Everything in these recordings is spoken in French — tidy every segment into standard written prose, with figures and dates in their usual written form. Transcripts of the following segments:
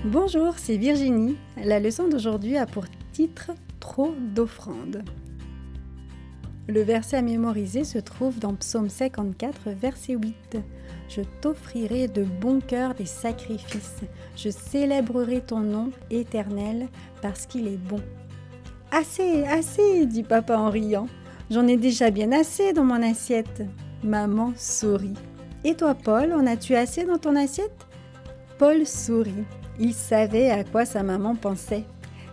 Bonjour, c'est Virginie. La leçon d'aujourd'hui a pour titre « Trop d'offrandes ». Le verset à mémoriser se trouve dans Psaume 54, verset 8. « Je t'offrirai de bon cœur des sacrifices. Je célébrerai ton nom éternel parce qu'il est bon. » « Assez, assez, dit papa en riant. J'en ai déjà bien assez dans mon assiette. Maman sourit. Et toi, Paul, en as-tu assez dans ton assiette ? Paul sourit. Il savait à quoi sa maman pensait.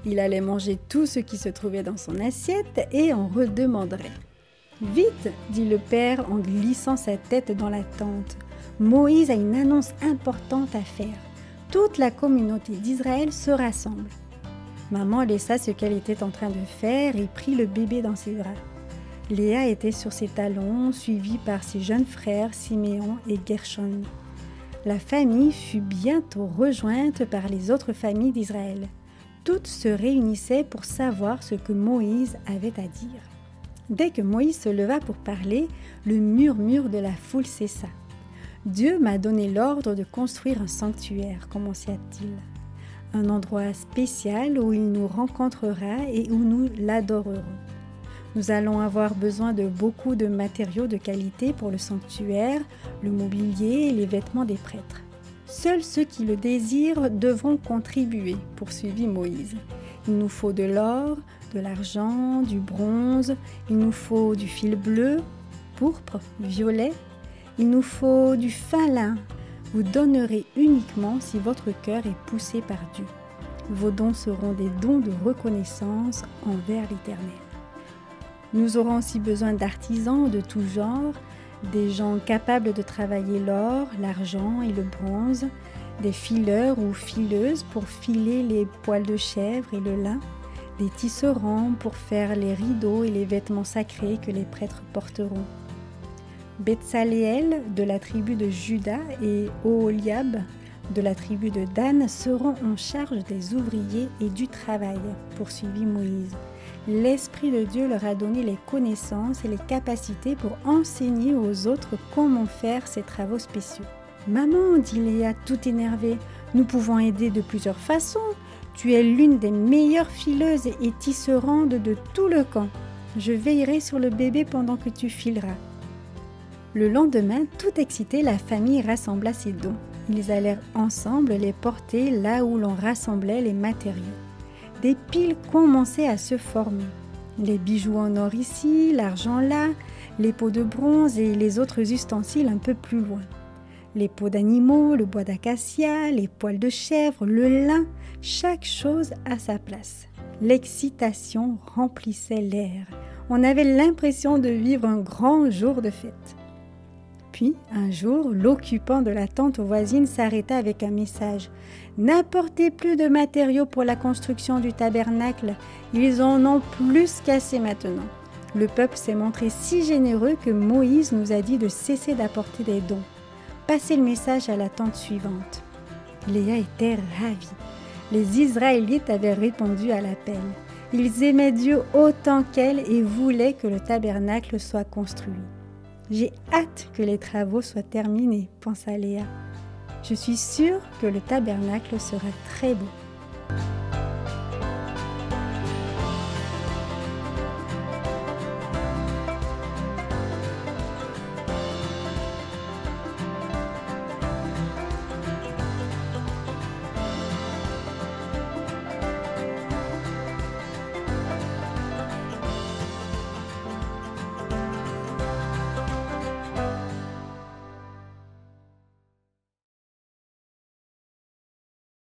Il allait manger tout ce qui se trouvait dans son assiette et en redemanderait. « Vite !» dit le père en glissant sa tête dans la tente. « Moïse a une annonce importante à faire. Toute la communauté d'Israël se rassemble. » Maman laissa ce qu'elle était en train de faire et prit le bébé dans ses bras. Léa était sur ses talons, suivie par ses jeunes frères Siméon et Gershon. La famille fut bientôt rejointe par les autres familles d'Israël. Toutes se réunissaient pour savoir ce que Moïse avait à dire. Dès que Moïse se leva pour parler, le murmure de la foule cessa. « Dieu m'a donné l'ordre de construire un sanctuaire, commença-t-il. Un endroit spécial où il nous rencontrera et où nous l'adorerons. Nous allons avoir besoin de beaucoup de matériaux de qualité pour le sanctuaire, le mobilier et les vêtements des prêtres. Seuls ceux qui le désirent devront contribuer, poursuivit Moïse. Il nous faut de l'or, de l'argent, du bronze, il nous faut du fil bleu, pourpre, violet, il nous faut du fin lin. Vous donnerez uniquement si votre cœur est poussé par Dieu. Vos dons seront des dons de reconnaissance envers l'Éternel. Nous aurons aussi besoin d'artisans de tout genre, des gens capables de travailler l'or, l'argent et le bronze, des fileurs ou fileuses pour filer les poils de chèvre et le lin, des tisserands pour faire les rideaux et les vêtements sacrés que les prêtres porteront. Betsaléel de la tribu de Juda et Oholiab de la tribu de Dan seront en charge des ouvriers et du travail, poursuivit Moïse. L'Esprit de Dieu leur a donné les connaissances et les capacités pour enseigner aux autres comment faire ces travaux spéciaux. « Maman, dit Léa tout énervée, nous pouvons aider de plusieurs façons. Tu es l'une des meilleures fileuses et tisserandes de tout le camp. Je veillerai sur le bébé pendant que tu fileras. » Le lendemain, tout excité, la famille rassembla ses dons. Ils allèrent ensemble les porter là où l'on rassemblait les matériaux. Des piles commençaient à se former. Les bijoux en or ici, l'argent là, les pots de bronze et les autres ustensiles un peu plus loin. Les peaux d'animaux, le bois d'acacia, les poils de chèvre, le lin, chaque chose à sa place. L'excitation remplissait l'air. On avait l'impression de vivre un grand jour de fête. Puis, un jour, l'occupant de la tente voisine s'arrêta avec un message. « N'apportez plus de matériaux pour la construction du tabernacle, ils en ont plus qu'assez maintenant. » Le peuple s'est montré si généreux que Moïse nous a dit de cesser d'apporter des dons. Passez le message à la tente suivante. Léa était ravie. Les Israélites avaient répondu à l'appel. Ils aimaient Dieu autant qu'elle et voulaient que le tabernacle soit construit. « J'ai hâte que les travaux soient terminés, pensa Léa. Je suis sûre que le tabernacle sera très beau. »